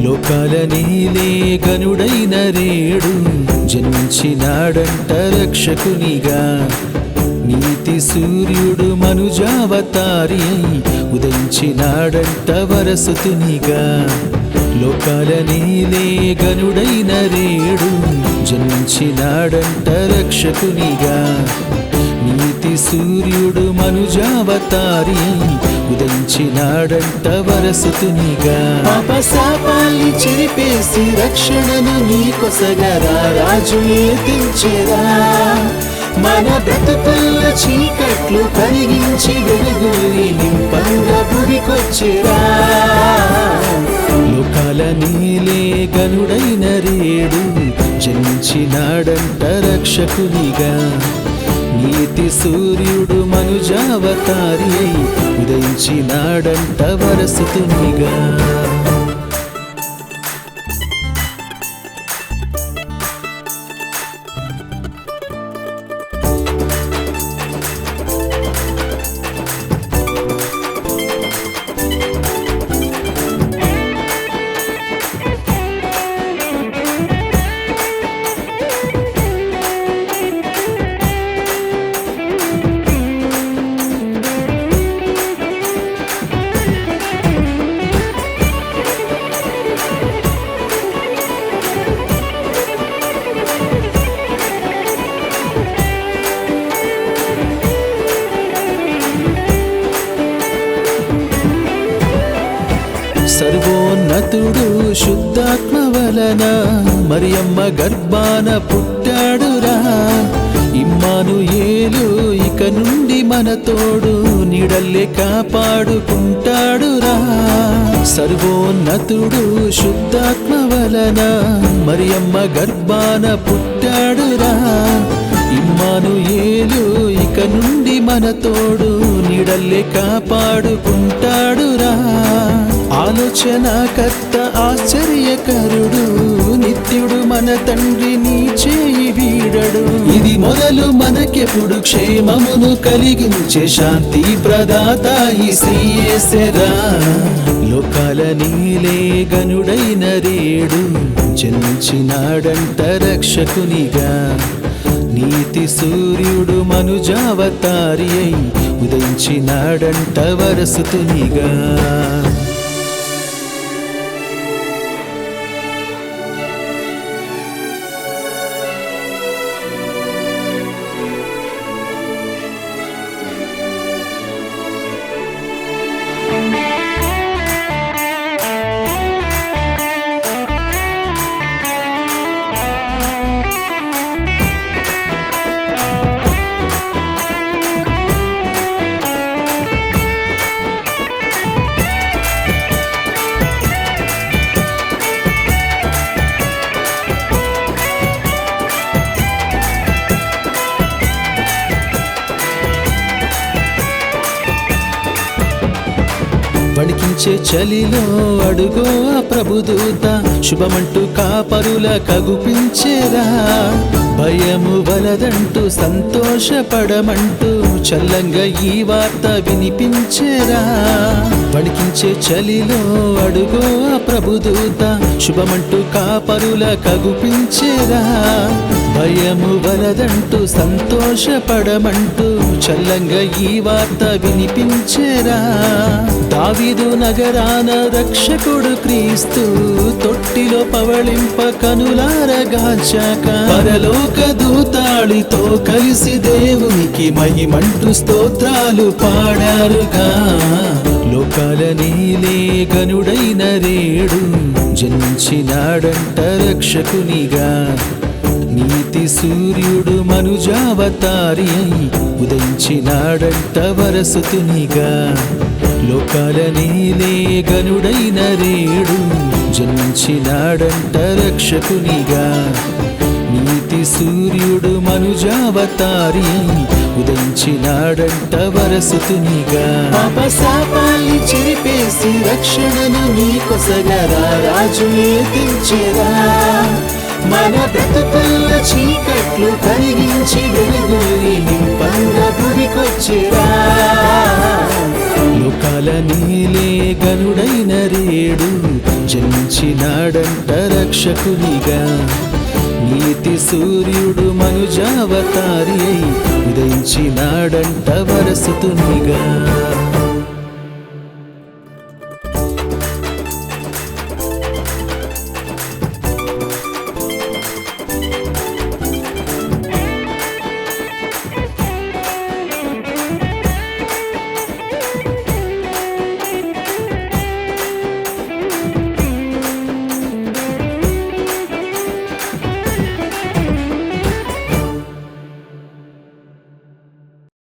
లోకాల నీలే గనుడైన రేడు జన్మించినాడంట రక్షకునిగా. నీతి సూర్యుడు మనుజావతారి అయి ఉదయించినాడంట వరసుతునిగా. లోకాల నీలే గనుడైన రేడు జన్మించినాడంట రక్షకునిగా. నీతి సూర్యుడు మనుజావతారి అయి ఉదయించినాడంట వరసుతునిగా. పాపశాపాల్ని చెరిపేసి రక్షణను నీకొసగరా రాజు ఎత్తించెరా. మన బ్రతుకుల చీకట్లు కరిగించి వెలుగుని నింపంగా భువికొచ్చిరా. లోకాల నీలే గనుడైన రేడు జన్మించినాడంట రక్షకునిగా. నీతి సూర్యుడు మనుజావతారి అయి ఉదయించినాడంట వరసుతునిగా. సర్వోన్నతుడు శుద్ధాత్మ వలన మరియమ్మ గర్భాన పుట్టాడురా. ఇమ్మానుయేలు ఇక నుండి మన తోడు నీడల్లే కాపాడుకుంటాడురా. సర్వోన్నతుడు శుద్ధాత్మ వలన మరియమ్మ గర్భాన పుట్టాడురా. ఇమ్మానుయేలు ఇక నుండి మన తోడు నీడల్లే కాపాడుకుంటాడురా. ఆలోచనకర్త ఆశ్చర్యకరుడు నిత్యుడు మన తండ్రి నీ చేయి వీడడు. ఇది మొదలు మనకెప్పుడు క్షేమమును కలిగించే శాంతి ప్రదాత ఈ శ్రీయేసరా. లోకాల నీలే గనుడైన రేడు జన్మించినాడంట రక్షకునిగా. నీతి సూర్యుడు మనుజావతారి అయి ఉదయించినాడంట వరసుతునిగా. వణికించే చలిలో అడుగో ఆ ప్రభుదూత శుభమంటూ కాపరుల కగుపించేరా. భయము వలదంటూ సంతోషపడమంటూ చల్లంగా ఈ వార్త వినిపించేరా. వణికించే చలిలో అడుగో ఆ ప్రభుదూత శుభమంటూ కాపరుల కగుపించేరా. భయము వలదంటూ సంతోషపడమంటూ చల్లంగా ఈ వార్త వినిపించేరా. దావీదు నగరాన రక్షకుడు క్రీస్తు తొట్టిలో పవళింప కనులారగాచాక పరలోక దూతాళితో కలిసి దేవునికి మహిమంటూ స్తోత్రాలు పాడారుగా. లోకాల నీలే గనుడైన రేడు జన్మించినాడంట రక్షకునిగా. నీతి సూర్యుడు మనుజావతారి అయి ఉదయించినాడంట వరసుతునిగా. లోకాల నీలే గనుడైన రేడు జన్మించినాడంట రక్షకునిగా. నీతి సూర్యుడు మనుజావతారి అయి ఉదయించినాడంట వరసుతునిగా. పాపశాపాల్ని చెరిపేసి రక్షణను నీకొసగరా రాజు ఎత్తించెరా. మన బ్రతుకుల చీకట్లు కరిగించి వెలుగుని నింపంగా భువికొచ్చిరా. లోకాల నీలే గనుడైన రేడు జనించినాడంట రక్షకునిగా. నీతి సూర్యుడు మనుజావతారి అయి ఉదయించినాడంట వరసుతునిగా.